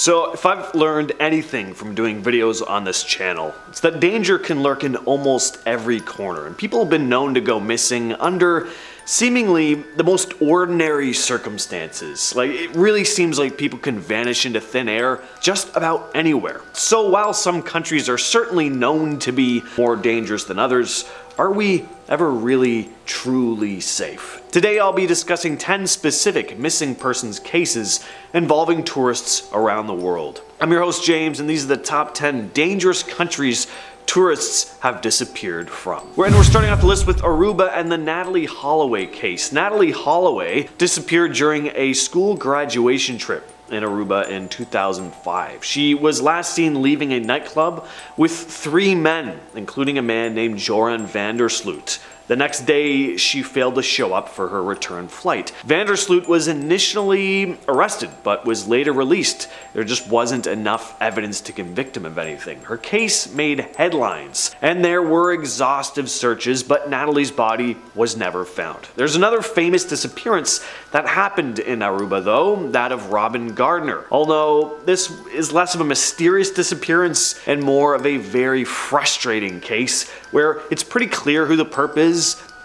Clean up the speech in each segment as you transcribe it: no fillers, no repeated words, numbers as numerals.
So if I've learned anything from doing videos on this channel, it's that danger can lurk in almost every corner, and people have been known to go missing under seemingly the most ordinary circumstances. Like, it really seems like people can vanish into thin air just about anywhere. So while some countries are certainly known to be more dangerous than others, are we ever really truly safe? Today I'll be discussing 10 specific missing persons cases involving tourists around the world. I'm your host James, and these are the top 10 dangerous countries tourists have disappeared from. We're starting off the list with Aruba and the Natalee Holloway case. Natalee Holloway disappeared during a school graduation trip in Aruba in 2005. She was last seen leaving a nightclub with 3 men, including a man named Joran van der Sloot. The next day, she failed to show up for her return flight. Van der Sloot was initially arrested, but was later released. There just wasn't enough evidence to convict him of anything. Her case made headlines, and there were exhaustive searches, but Natalee's body was never found. There's another famous disappearance that happened in Aruba though, that of Robin Gardner. Although this is less of a mysterious disappearance and more of a very frustrating case, where it's pretty clear who the perp is,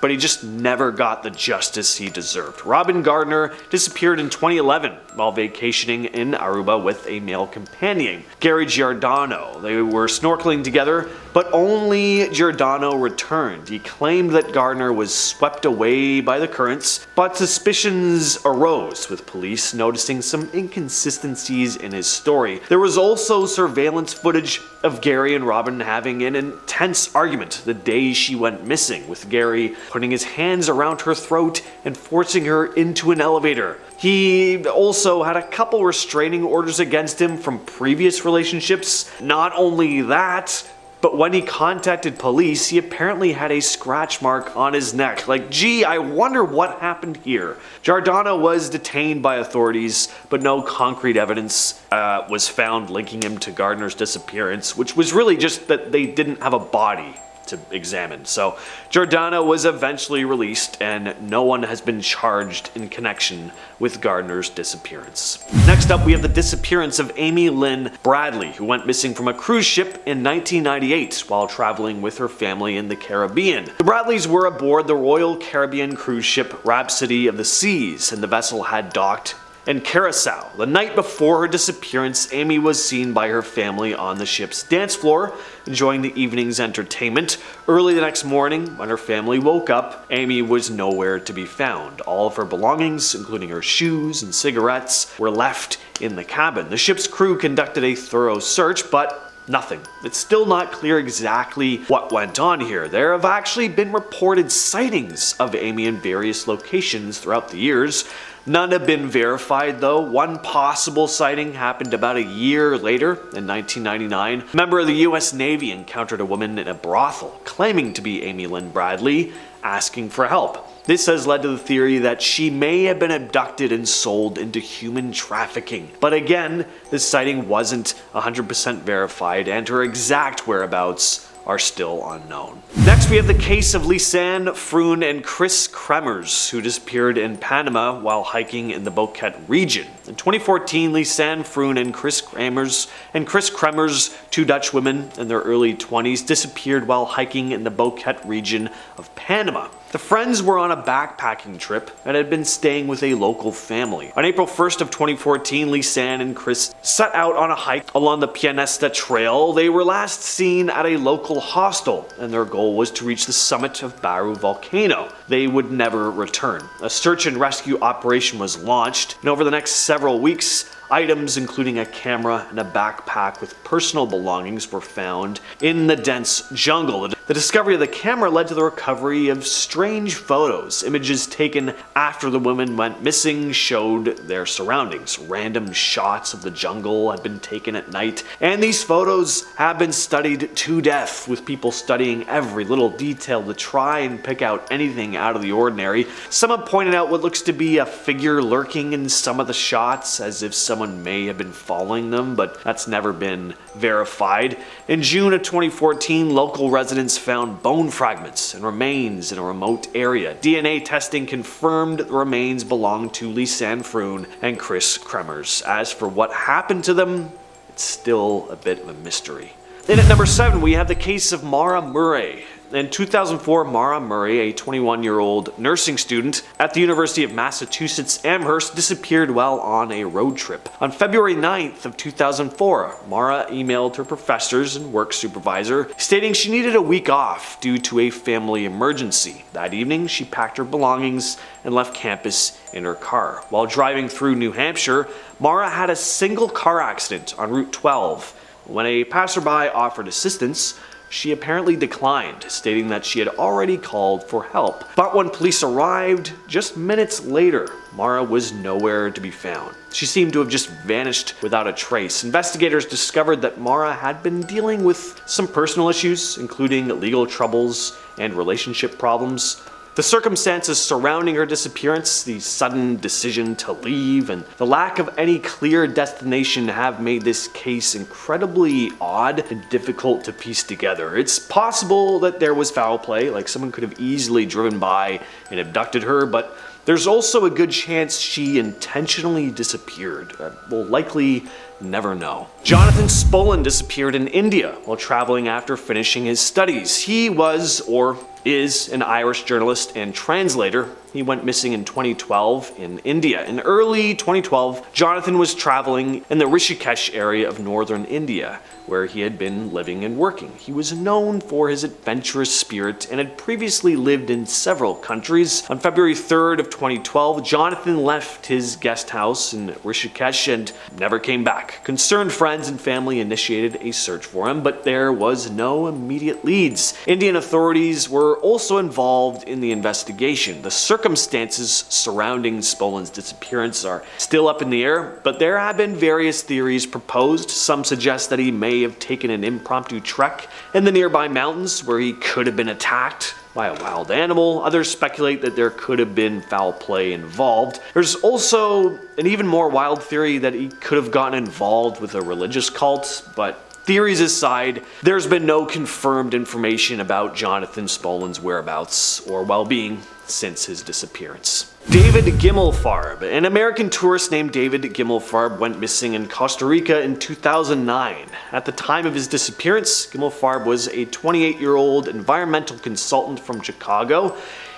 but he just never got the justice he deserved. Robin Gardner disappeared in 2011 while vacationing in Aruba with a male companion, Gary Giordano. They were snorkeling together, but only Giordano returned. He claimed that Gardner was swept away by the currents, but suspicions arose, with police noticing some inconsistencies in his story. There was also surveillance footage of Gary and Robin having an intense argument the day she went missing, with Gary putting his hands around her throat and forcing her into an elevator. He also had a couple restraining orders against him from previous relationships. Not only that, but when he contacted police, he apparently had a scratch mark on his neck. Like, gee, I wonder what happened here. Giordano was detained by authorities, but no concrete evidence was found linking him to Gardner's disappearance, which was really just that they didn't have a body to examine. So Giordano was eventually released, and no one has been charged in connection with Gardner's disappearance. Next up, we have the disappearance of Lynn Bradley, who went missing from a cruise ship in 1998 while traveling with her family in the Caribbean. The Bradleys were aboard the Royal Caribbean cruise ship Rhapsody of the Seas, and the vessel had docked in Curacao. The night before her disappearance, Amy was seen by her family on the ship's dance floor, enjoying the evening's entertainment. Early the next morning, when her family woke up, Amy was nowhere to be found. All of her belongings, including her shoes and cigarettes, were left in the cabin. The ship's crew conducted a thorough search, but nothing. It's still not clear exactly what went on here. There have actually been reported sightings of Amy in various locations throughout the years. None have been verified though. One possible sighting happened about a year later, in 1999. A member of the US Navy encountered a woman in a brothel, claiming to be Lynn Bradley, asking for help. This has led to the theory that she may have been abducted and sold into human trafficking. But again, this sighting wasn't 100% verified, and her exact whereabouts are still unknown. Next, we have the case of Lisanne, Froon, and Kris Kremers, who disappeared in Panama while hiking in the Boquete region. In 2014, Lisanne, Froon, and Kris Kremers, 2 Dutch women in their early 20s, disappeared while hiking in the Boquete region of Panama. The friends were on a backpacking trip and had been staying with a local family. On April 1st of 2014, Lisanne and Kris set out on a hike along the Pianesta Trail. They were last seen at a local hostel, and their goal was to reach the summit of Baru volcano. They would never return. A search and rescue operation was launched, and over the next several weeks, items including a camera and a backpack with personal belongings were found in the dense jungle. The discovery of the camera led to the recovery of strange photos. Images taken after the women went missing showed their surroundings. Random shots of the jungle had been taken at night, and these photos have been studied to death, with people studying every little detail to try and pick out anything out of the ordinary. Some have pointed out what looks to be a figure lurking in some of the shots, as if someone may have been following them, but that's never been verified. In June of 2014, local residents found bone fragments and remains in a remote area. DNA testing confirmed the remains belonged to Lisanne Froon and Kris Kremers. As for what happened to them, it's still a bit of a mystery. And at number 7, we have the case of Maura Murray. In 2004, Maura Murray, a 21-year-old nursing student at the University of Massachusetts Amherst, disappeared while on a road trip. On February 9th of 2004, Maura emailed her professors and work supervisor, stating she needed a week off due to a family emergency. That evening, she packed her belongings and left campus in her car. While driving through New Hampshire, Maura had a single car accident on Route 12. When a passerby offered assistance, she apparently declined, stating that she had already called for help. But when police arrived, just minutes later, Maura was nowhere to be found. She seemed to have just vanished without a trace. Investigators discovered that Maura had been dealing with some personal issues, including legal troubles and relationship problems. The circumstances surrounding her disappearance, the sudden decision to leave, and the lack of any clear destination have made this case incredibly odd and difficult to piece together. It's possible that there was foul play, like someone could have easily driven by and abducted her, but there's also a good chance she intentionally disappeared. We'll likely never know. Jonathan Spollen disappeared in India while traveling after finishing his studies. He was, or is, an Irish journalist and translator. He went missing in 2012 in India. In early 2012, Jonathan was traveling in the Rishikesh area of northern India, where he had been living and working. He was known for his adventurous spirit and had previously lived in several countries. On February 3rd of 2012, Jonathan left his guest house in Rishikesh and never came back. Concerned friends and family initiated a search for him, but there was no immediate leads. Indian authorities were also involved in the investigation. The circumstances surrounding Spollen's disappearance are still up in the air, but there have been various theories proposed. Some suggest that he may have taken an impromptu trek in the nearby mountains where he could have been attacked by a wild animal. Others speculate that there could have been foul play involved. There's also an even more wild theory that he could have gotten involved with a religious cult, but theories aside, there's been no confirmed information about Jonathan Spollen's whereabouts or well-being since his disappearance. David Gimelfarb. An American tourist named David Gimelfarb went missing in Costa Rica in 2009. At the time of his disappearance, Gimelfarb was a 28-year-old environmental consultant from Chicago.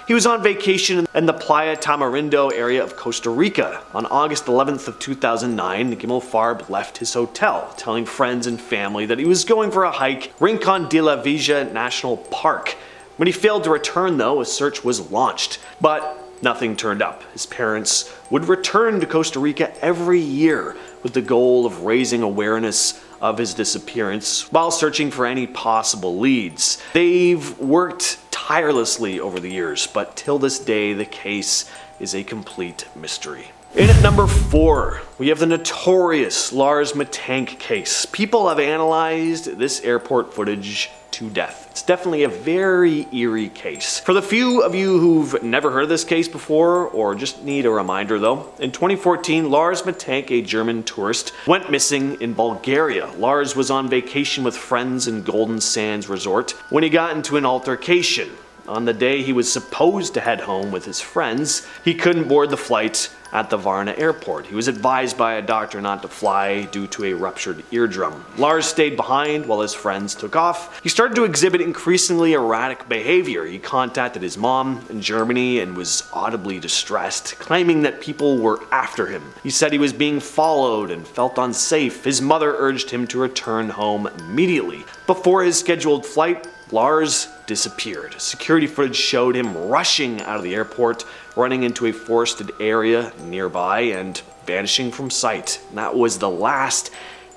He was on vacation in the Playa Tamarindo area of Costa Rica. On August 11th of 2009, Gimelfarb left his hotel, telling friends and family that he was going for a hike Rincon de la Villa National Park. When he failed to return, though, a search was launched, but nothing turned up. His parents would return to Costa Rica every year with the goal of raising awareness of his disappearance while searching for any possible leads. They've worked tirelessly over the years, but till this day, the case is a complete mystery. In at number 4, we have the notorious Lars Mittank case. People have analyzed this airport footage to death. It's definitely a very eerie case. For the few of you who've never heard of this case before, or just need a reminder though, in 2014, Lars Mittank, a German tourist, went missing in Bulgaria. Lars was on vacation with friends in Golden Sands Resort when he got into an altercation. On the day he was supposed to head home with his friends, he couldn't board the flight at the Varna airport. He was advised by a doctor not to fly due to a ruptured eardrum. Lars stayed behind while his friends took off. He started to exhibit increasingly erratic behavior. He contacted his mom in Germany and was audibly distressed, claiming that people were after him. He said he was being followed and felt unsafe. His mother urged him to return home immediately. Before his scheduled flight, Lars disappeared. Security footage showed him rushing out of the airport, running into a forested area nearby, and vanishing from sight. And that was the last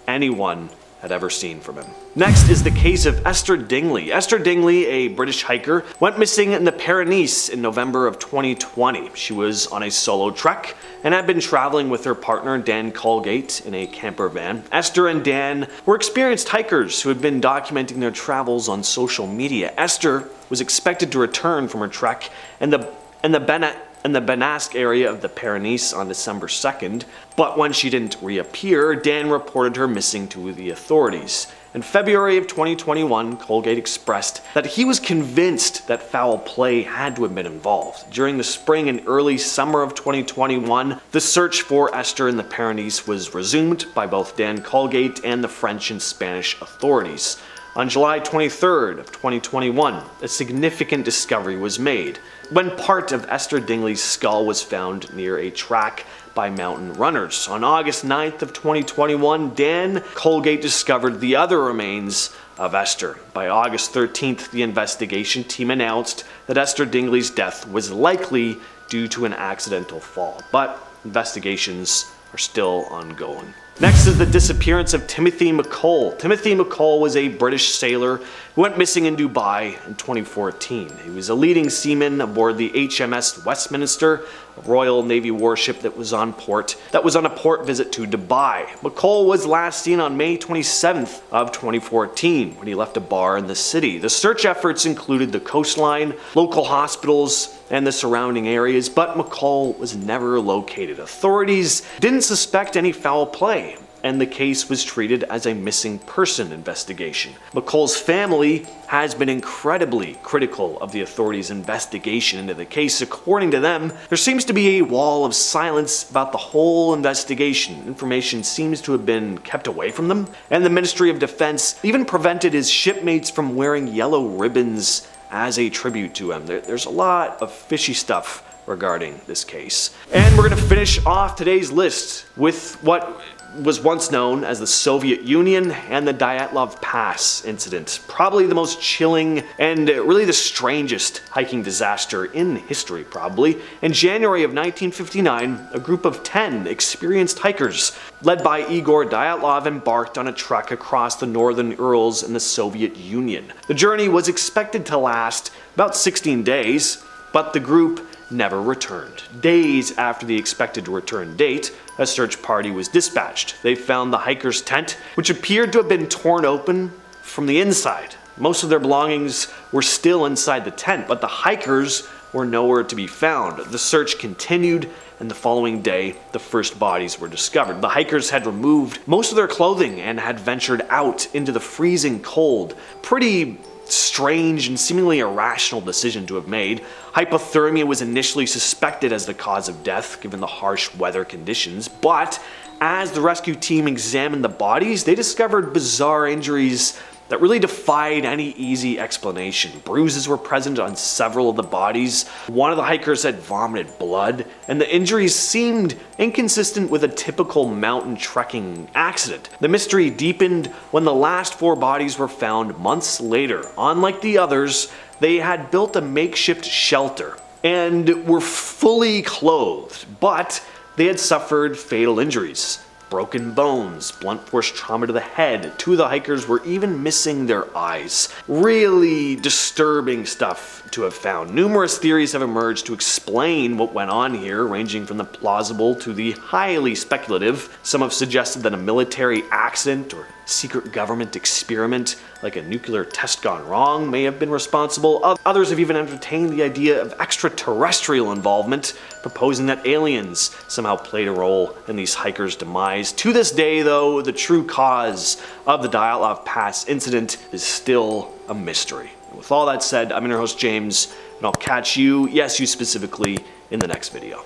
anyone had ever seen from him. Next is the case of Esther Dingley. Esther Dingley, a British hiker, went missing in the Pyrenees in November of 2020. She was on a solo trek and had been traveling with her partner Dan Colgate in a camper van. Esther and Dan were experienced hikers who had been documenting their travels on social media. Esther was expected to return from her trek in the Benasque area of the Pyrenees on December 2nd, but when she didn't reappear, Dan reported her missing to the authorities. In February of 2021, Colgate expressed that he was convinced that foul play had to have been involved. During the spring and early summer of 2021, the search for Esther in the Pyrenees was resumed by both Dan Colgate and the French and Spanish authorities. On July 23rd of 2021, a significant discovery was made when part of Esther Dingley's skull was found near a track by mountain runners. On August 9th of 2021, Dan Colgate discovered the other remains of Esther. By August 13th, the investigation team announced that Esther Dingley's death was likely due to an accidental fall, but investigations are still ongoing. Next is the disappearance of Timothy Macoll. Timothy Macoll was a British sailor who went missing in Dubai in 2014. He was a leading seaman aboard the HMS Westminster, a Royal Navy warship that was on a port visit to Dubai. Macoll was last seen on May 27th of 2014 when he left a bar in the city. The search efforts included the coastline, local hospitals, and the surrounding areas, but Macoll was never located. Authorities didn't suspect any foul play, and the case was treated as a missing person investigation. Macoll's family has been incredibly critical of the authorities' investigation into the case. According to them, there seems to be a wall of silence about the whole investigation. Information seems to have been kept away from them, and the Ministry of Defense even prevented his shipmates from wearing yellow ribbons as a tribute to him. There's a lot of fishy stuff regarding this case. And we're going to finish off today's list with what was once known as the Soviet Union and the Dyatlov Pass incident. Probably the most chilling and really the strangest hiking disaster in history, probably. In January of 1959, a group of 10 experienced hikers, led by Igor Dyatlov, embarked on a trek across the northern Urals in the Soviet Union. The journey was expected to last about 16 days, but the group never returned. Days after the expected return date, a search party was dispatched. They found the hikers' tent, which appeared to have been torn open from the inside. Most of their belongings were still inside the tent, but the hikers were nowhere to be found. The search continued, and the following day, the first bodies were discovered. The hikers had removed most of their clothing and had ventured out into the freezing cold. Pretty strange and seemingly irrational decision to have made. Hypothermia was initially suspected as the cause of death, given the harsh weather conditions, but as the rescue team examined the bodies, they discovered bizarre injuries that really defied any easy explanation. Bruises were present on several of the bodies. One of the hikers had vomited blood, and the injuries seemed inconsistent with a typical mountain trekking accident. The mystery deepened when the last 4 bodies were found months later. Unlike the others, they had built a makeshift shelter and were fully clothed, but they had suffered fatal injuries. Broken bones, blunt force trauma to the head. 2 of the hikers were even missing their eyes. Really disturbing stuff to have found. Numerous theories have emerged to explain what went on here, ranging from the plausible to the highly speculative. Some have suggested that a military accident or secret government experiment, like a nuclear test gone wrong, may have been responsible. Others have even entertained the idea of extraterrestrial involvement, proposing that aliens somehow played a role in these hikers' demise. To this day, though, the true cause of the Dyatlov Pass incident is still a mystery. And with all that said, I'm your host James, and I'll catch you, yes you specifically, in the next video.